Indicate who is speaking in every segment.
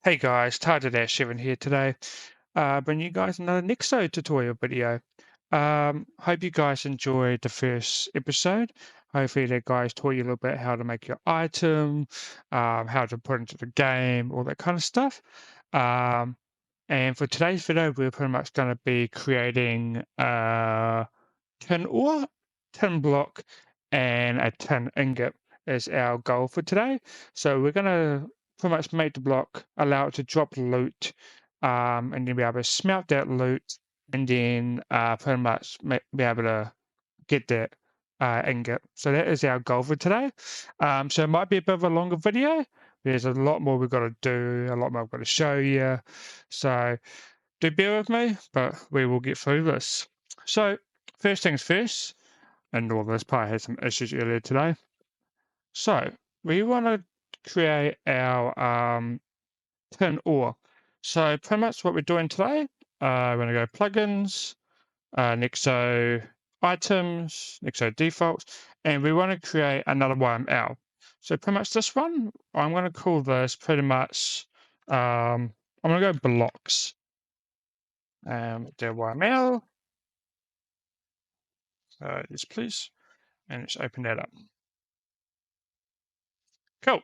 Speaker 1: Hey guys, Tata-7 here today. Bringing you guys another Nexo tutorial video. Hope you guys enjoyed the first episode. Hopefully that guys taught you a little bit how to make your item, how to put into the game, all that kind of stuff. Um, and for today's video, we're pretty much going to be creating tin ore, tin block, and a tin ingot is our goal for today. So we're going to pretty much make the block, allow it to drop loot, and then be able to smelt that loot, and then pretty much be able to get that ingot. So that is our goal for today. So it might be a bit of a longer video. There's a lot more we've got to do, a lot more I've got to show you. So do bear with me, but we will get through this. So first things first, and all this part had some issues earlier today. So we want to create our tin ore. So pretty much what we're doing today, we're going to go plugins, Nexo items, Nexo defaults, and we want to create another YML. So pretty much this one, I'm going to call this pretty much, I'm going to go blocks. The YML, yes please, and let's open that up. Cool.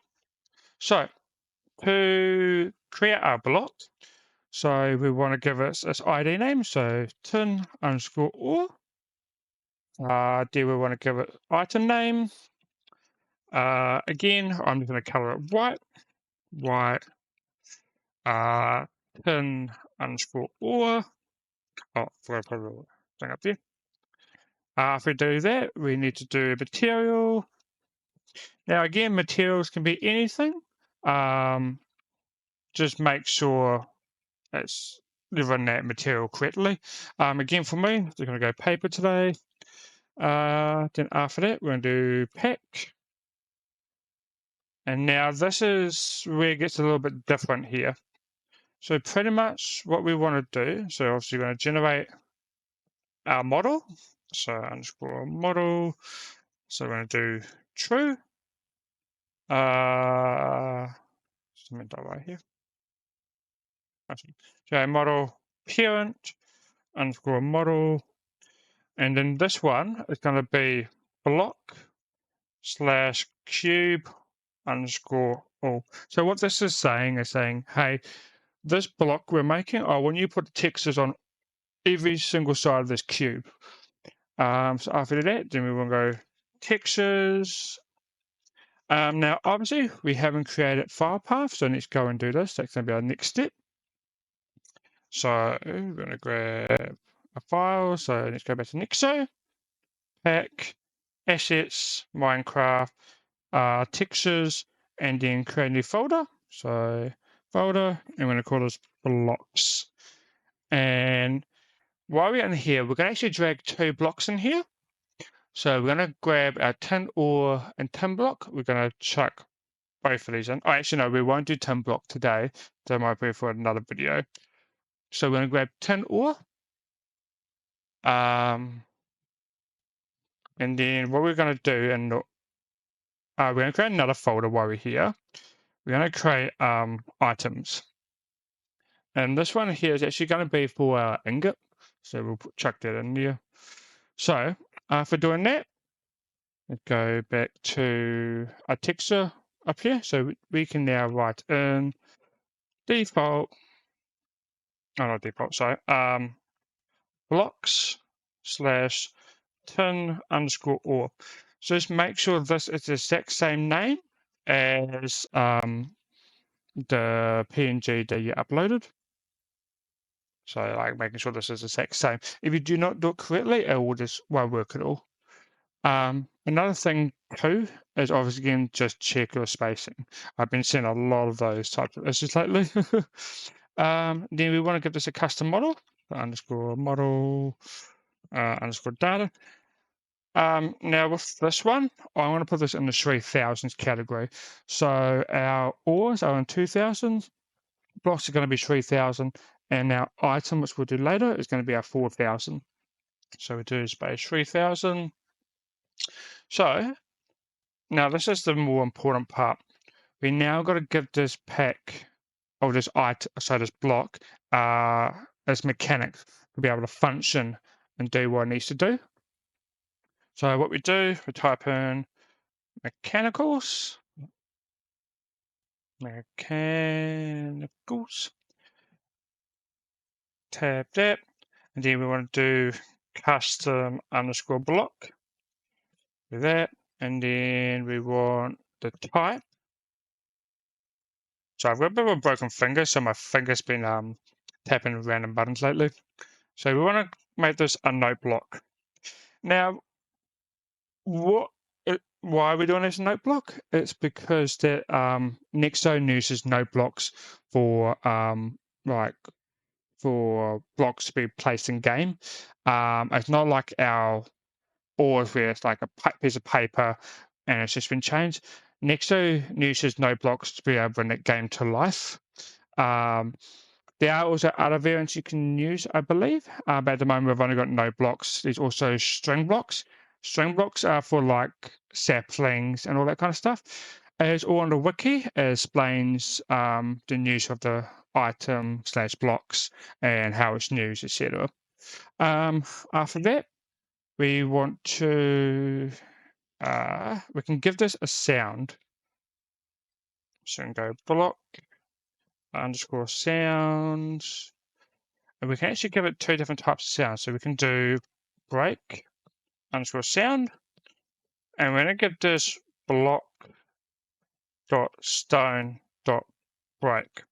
Speaker 1: So to create our block, so we want to give it its ID name, so tin underscore ore. Then we want to give it item name. Again, I'm just going to color it white, uh, tin underscore ore. Oh, forgot to put a thing up there. If we do that, we need to do material. Now, again, materials can be anything. Just make sure it's run that material correctly. Again, for me, we're going to go paper today. Then after that, we're going to do pack. And now this is where it gets a little bit different here. So pretty much what we want to do, so obviously we're going to generate our model. So underscore model. So we're going to do true. Something right here. So model parent underscore model. And then this one is going to be block slash cube underscore all. So what this is saying, hey, this block we're making, I want you to put the textures on every single side of this cube. So after that, then we want to go textures. Now, obviously, we haven't created file path, so let's go and do this. That's going to be our next step. So we're going to grab a file. So let's go back to Nexo, pack, assets, Minecraft, textures, and then create a new folder. So folder, and we're going to call this blocks. And while we're in here, we're going to actually drag 2 blocks in here. So we're going to grab our tin ore and tin block. We're going to chuck both of these in. Oh, actually, no, we won't do tin block today. That might be for another video. So we're going to grab tin ore. And then what we're going to do, and we're going to create another folder while we're here. We're going to create items. And this one here is actually going to be for our ingot. So we'll chuck that in there. So for doing that, let's go back to our texture up here. So we can now write in default, not default, sorry, blocks slash tin underscore ore. So just make sure this is the exact same name as the PNG that you uploaded. So like making sure this is the exact same. If you do not do it correctly, it will just won't work at all. Another thing too is obviously again just check your spacing. I've been seeing a lot of those types of issues lately. Then we want to give this a custom model, underscore model underscore data. Now with this one, I want to put this in the 3000s category. So our ores are in 2000, blocks are going to be 3000, and our item, which we'll do later, is going to be our 4000. So we do space 3000. So now this is the more important part. We now got to give this pack of this this block as mechanics to be able to function and do what it needs to do. So what we do, we type in mechanicals, tab that, and then we want to do custom underscore block, do that, and then we want the type. So I've got a bit of a broken finger, so my finger's been tapping random buttons lately. So we want to make this a note block. Now, why are we doing this note block? It's because that Nexo uses note blocks for like for blocks to be placed in game. It's not like our ores where it's like a piece of paper and it's just been changed. Nexo uses note blocks to be able to bring that game to life. Um, there are also other variants you can use, I believe, but at the moment we've only got no blocks. There's also string blocks. String blocks are for like saplings and all that kind of stuff. It's all on the wiki. It explains the use of the item slash blocks and how it's used, etc. After that, we want to we can give this a sound. So we can go block underscore sounds. And we can actually give it two different types of sounds. So we can do break underscore sound. And we're going to give this block dot stone dot break.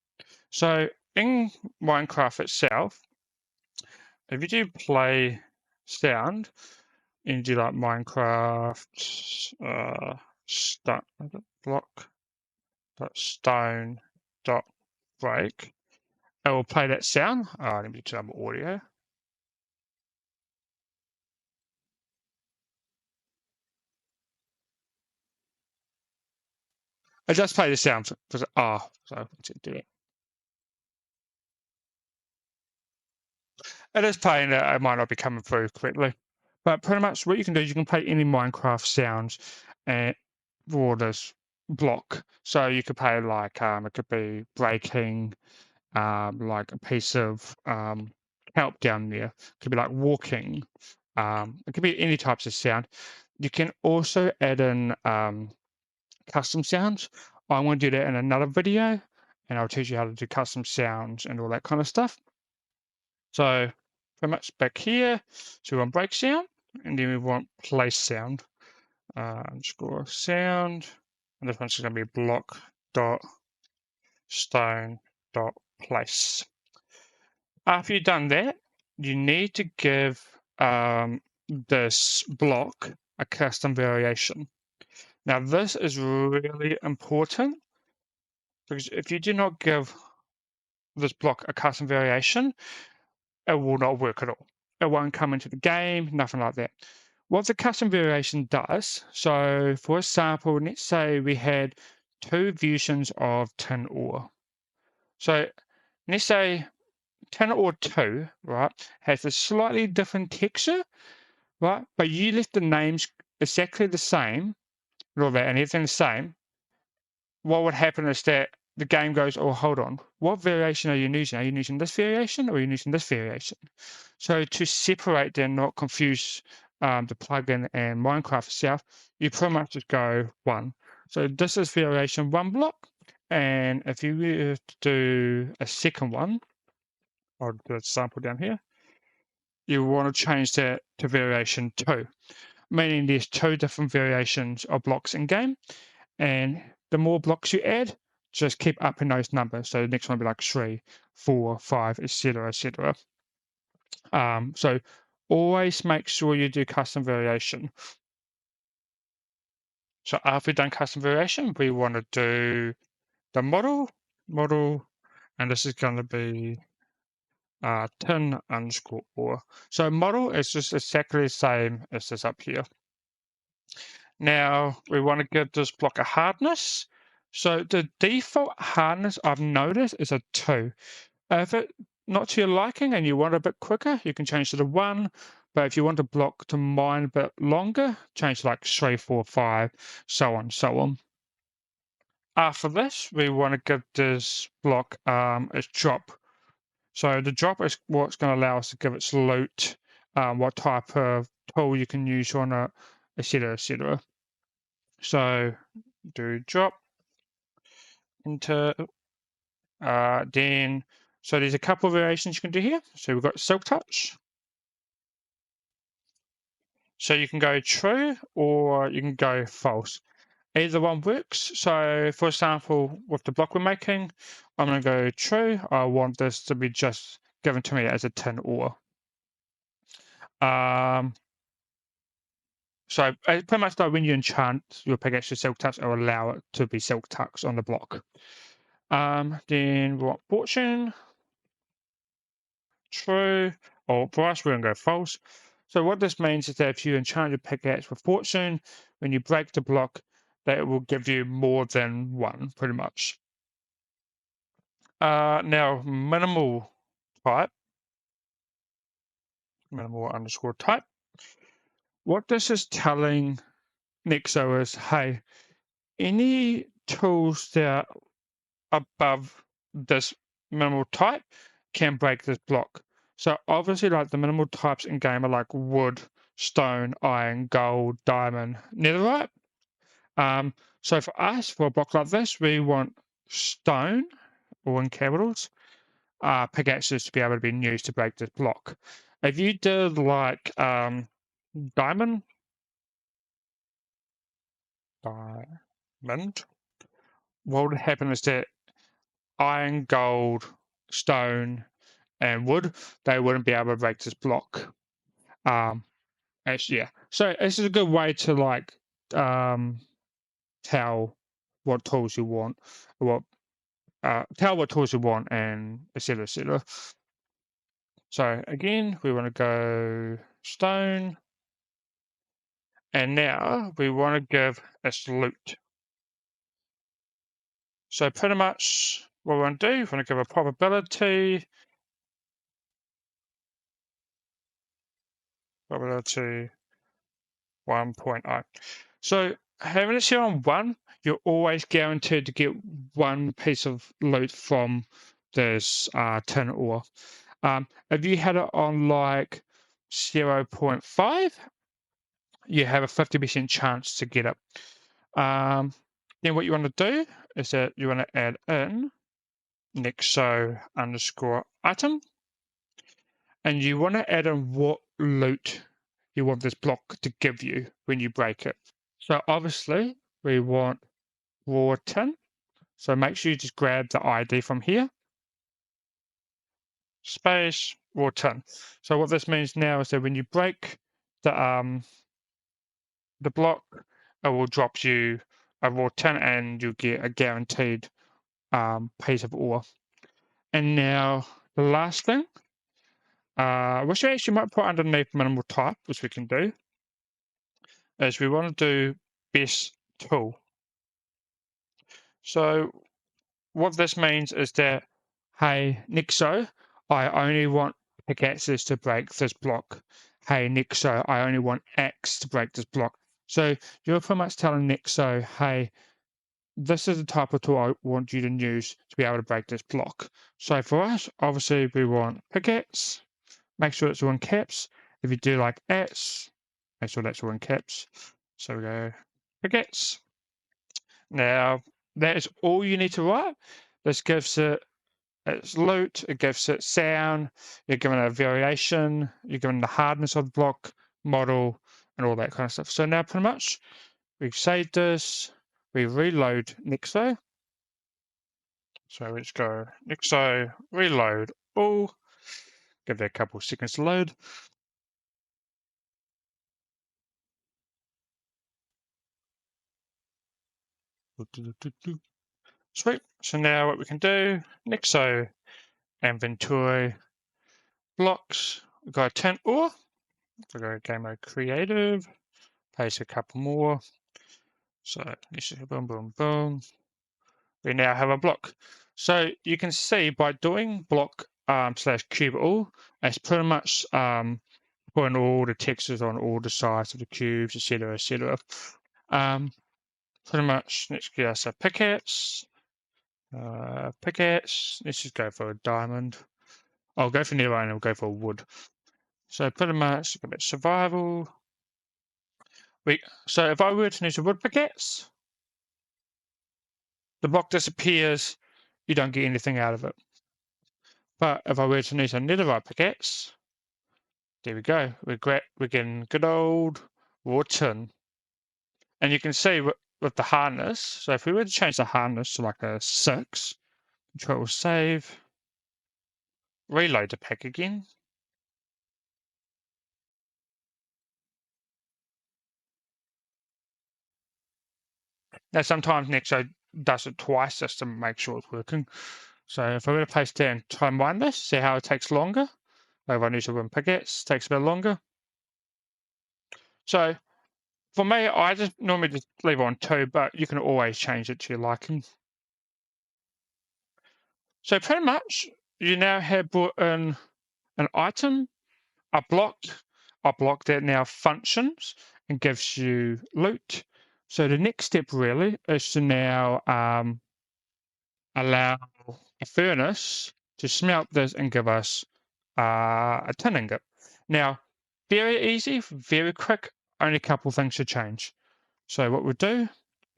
Speaker 1: So in Minecraft itself, if you do play sound, and you do like Minecraft block dot stone dot break, it will play that sound. Let me turn on audio. It does play the sound because so let's do it. It is playing it. It might not be coming through correctly, but pretty much what you can do is you can play any Minecraft sounds and for this block. So you could play like it could be breaking, like a piece of kelp down there. It could be like walking. It could be any types of sound. You can also add in custom sounds. I want to do that in another video, and I'll teach you how to do custom sounds and all that kind of stuff. So pretty much back here, so we want break sound, and then we want place sound. Underscore sound, and this one's going to be block dot stone dot place. After you've done that, you need to give this block a custom variation. Now this is really important because if you do not give this block a custom variation, it will not work at all. It won't come into the game, nothing like that. What the custom variation does, so for example, let's say we had two versions of tin ore. So let's say tin ore 2, right, has a slightly different texture, right? But you left the names exactly the same, all that, and everything the same. What would happen is that the game goes, oh, hold on, what variation are you using? Are you using this variation or are you using this variation? So to separate them, not confuse the plugin and Minecraft itself, you pretty much just go one. So this is variation 1 block. And if you were to do a second one, I'll do a sample down here, you want to change that to variation 2, meaning there's two different variations of blocks in game. And the more blocks you add, just keep upping those numbers. So the next one will be like 3, 4, 5, etc., etc. So always make sure you do custom variation. So after we've done custom variation, we want to do the model, and this is going to be tin underscore ore. So model is just exactly the same as this up here. Now we want to give this block a hardness. So the default hardness I've noticed is a 2. If it not to your liking and you want it a bit quicker, you can change to the 1. But if you want the block to mine a bit longer, change to like 3, 4, 5, so on, so on. After this, we want to give this block its drop. So the drop is what's going to allow us to give its loot, what type of tool you can use on it, etc., etc. So do drop into then. So there's a couple of variations you can do here. So we've got silk touch. So you can go true or you can go false. Either one works. So for example, with the block we're making, I'm going to go true. I want this to be just given to me as a tin ore. So pretty much like when you enchant your pickaxe to silk touch, it'll allow it to be silk touch on the block. Then what fortune? True. Or for us, we're going to go false. So what this means is that if you enchant your pickaxe with fortune, when you break the block, that it will give you more than one, pretty much. Now minimal type, minimal underscore type. What this is telling Nexo is, hey, any tools that are above this minimal type can break this block. So obviously, like the minimal types in game are like wood, stone, iron, gold, diamond, netherite. So for us, for a block like this, we want stone, or in capitals, pickaxes to be able to be used to break this block. If you did like diamond, diamond, what would happen is that iron, gold, stone, and wood, they wouldn't be able to break this block. Um, actually, yeah. So this is a good way to like um, tell what tools you want, what tell what tools you want, and etc. etc. So again, we want to go stone, and now we want to give us loot. So pretty much what we want to do, we want to give a probability 1.0. So having it set on 1, you're always guaranteed to get one piece of loot from this tin ore. If you had it on like 0.5, you have a 50% chance to get it. Then what you want to do is that you want to add in nexo underscore item, and you want to add in what loot you want this block to give you when you break it. So obviously we want raw tin. So make sure you just grab the ID from here, space raw tin. So what this means now is that when you break the block, it will drop you a raw tin and you get a guaranteed piece of ore. And now the last thing, which we actually might put underneath minimal type, which we can do, is we want to do best tool. So what this means is that, hey, Nexo, I only want pickaxes to break this block. Hey, Nexo, I only want axe to break this block. So you're pretty much telling Nexo, hey, this is the type of tool I want you to use to be able to break this block. So for us, obviously, we want pickaxe. Make sure it's all in caps. If you do like axe, make sure that's all in caps. So we go pickaxe. Now, that is all you need to write. This gives it its loot, it gives it sound, you're given a variation, you're given the hardness of the block, model, and all that kind of stuff. So now pretty much we've saved this, we reload Nexo. So let's go Nexo, reload all, give that a couple of seconds to load. Sweet. So now what we can do, Nexo inventory blocks. We've got a tent ore. So go game mode creative, paste a couple more. So let's just boom, boom, boom. We now have a block. So you can see by doing block slash cube all, it's pretty much putting all the textures on all the sides of the cubes, etc., etc. pretty much let's get us a pickaxe. Pickaxe. Let's just go for a diamond. I'll go for new iron. I'll go for wood. So pretty much a bit survival. So if I were to use a wood pickaxe, the block disappears. You don't get anything out of it. But if I were to use a netherite pickaxe, there we go. We're getting good old raw tin. And you can see with the harness. So if we were to change the harness to like a 6, Control save, reload the pack again. Now, sometimes Nexo does it twice just to make sure it's working. So if I were to place down, try and mine this, see how it takes longer. If I need to run pickaxe, takes a bit longer. So for me, I just normally just leave it on 2, but you can always change it to your liking. So pretty much, you now have brought in an item, a block that now functions and gives you loot. So the next step really is to now allow a furnace to smelt this and give us a tin ingot. Now, very easy, very quick, only a couple of things to change. So what we'll do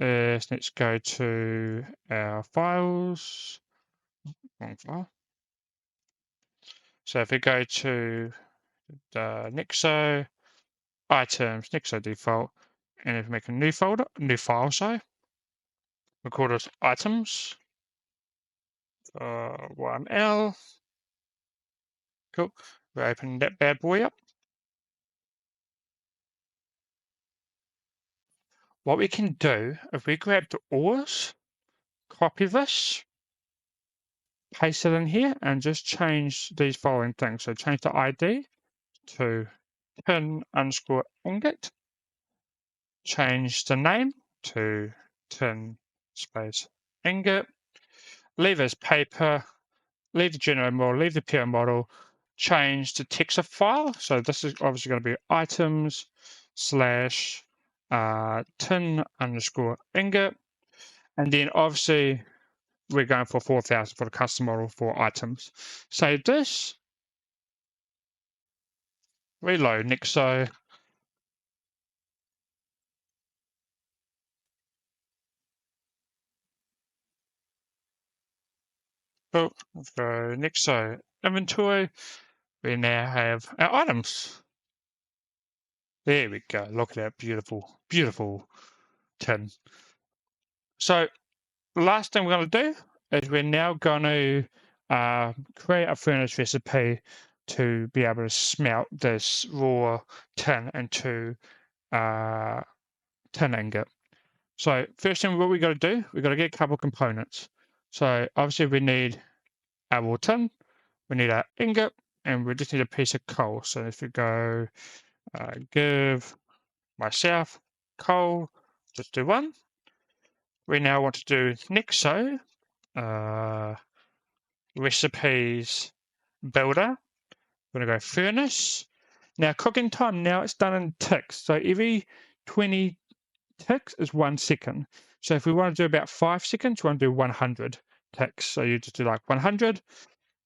Speaker 1: is let's go to our files. Wrong file. So if we go to the Nexo, items, Nexo default, and if we make a new folder, new file, sorry, we call this items, 1L. Cool. We open that bad boy up. What we can do, if we grab the ores, copy this, paste it in here, and just change these following things. So change the ID to tin underscore ingot, change the name to tin space ingot, leave as paper, leave the general model, leave the PR model, change the text file. So this is obviously going to be items slash tin underscore ingot. And then obviously we're going for 4,000 for the custom model for items. Save this, reload Nexo. Oh, let's go Nexo inventory. We now have our items. There we go. Look at that beautiful, beautiful tin. So the last thing we're going to do is we're now going to create a furnace recipe to be able to smelt this raw tin into tin ingot. So first thing what we got to do, we got to get a couple of components. So obviously we need our raw tin, we need our ingot, and we just need a piece of coal. So if we go give myself coal, just do 1. We now want to do Nexo recipes builder. We're going to go furnace. Now cooking time, now it's done in ticks. So every 20 ticks is 1 second. So if we want to do about 5 seconds, we want to do 100 ticks. So you just do like 100.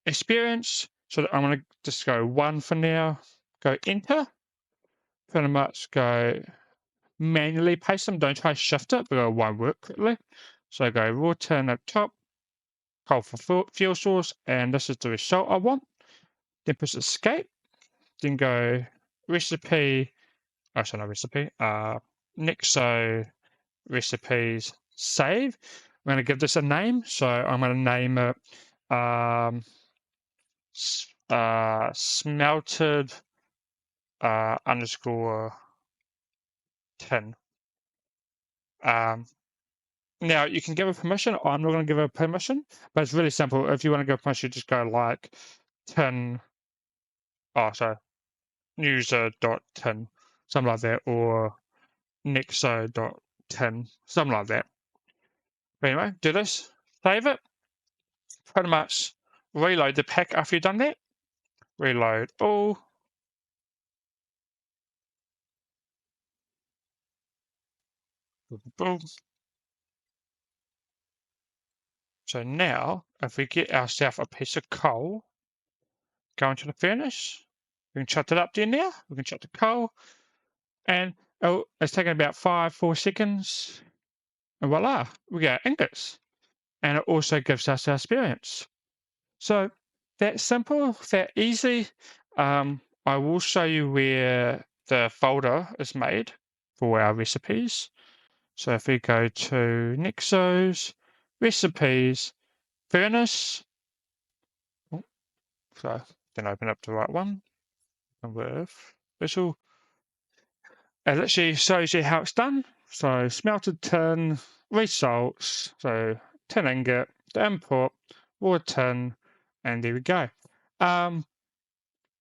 Speaker 1: Experience. So I'm going to just go 1 for now. Go enter. Pretty much go manually paste them. Don't try to shift it, because it won't work correctly. So go raw tin at top, coal for fuel source, and this is the result I want. Then press escape. Then go recipe. Oh, sorry, not recipe. Nexo recipes save. I'm going to give this a name. So I'm going to name it smelted underscore tin. Now you can give a permission. I'm not going to give a permission, but it's really simple. If you want to give permission, you just go like tin. Oh, sorry, user.tin, something like that, or nexo.tin, something like that. But anyway, do this, save it, pretty much reload the pack after you've done that. Reload all. Boom. So now, if we get ourselves a piece of coal, go into the furnace, we can chuck it up there now. We can chuck the coal, and it's taking about 4 seconds, and voila, we got ingots. And it also gives us our experience. So that simple, that easy. I will show you where the folder is made for our recipes. So if we go to Nexo's recipes, furnace, oh, so then open up the right one, and with visual, it literally shows you how it's done. So smelted tin, results, so tin ingot, the input, raw tin, and there we go. Um,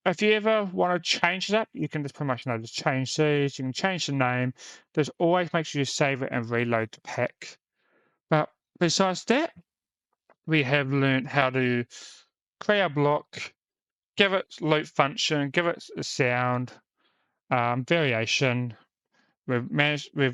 Speaker 1: if you ever want to change it up, you can just pretty much just change these. You can change the name. Just always make sure you save it and reload the pack. But besides that, we have learned how to create a block, give it loop function, give it a sound, variation. We've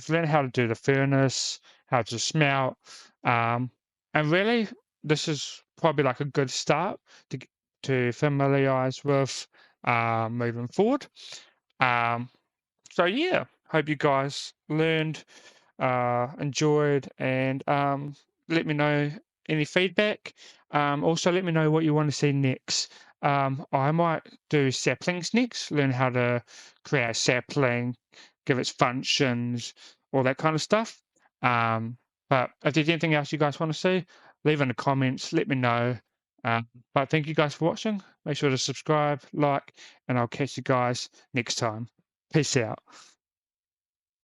Speaker 1: learned how to do the furnace, how to smelt, and really, this is probably like a good start to to familiarize with moving forward. Um, so yeah, hope you guys learned, enjoyed, and let me know any feedback. Also, let me know what you want to see next. I might do saplings next, learn how to create a sapling, give its functions, all that kind of stuff. Um, but if there's anything else you guys want to see, leave in the comments, let me know. But thank you guys for watching. Make sure to subscribe, like, and I'll catch you guys next time. Peace out.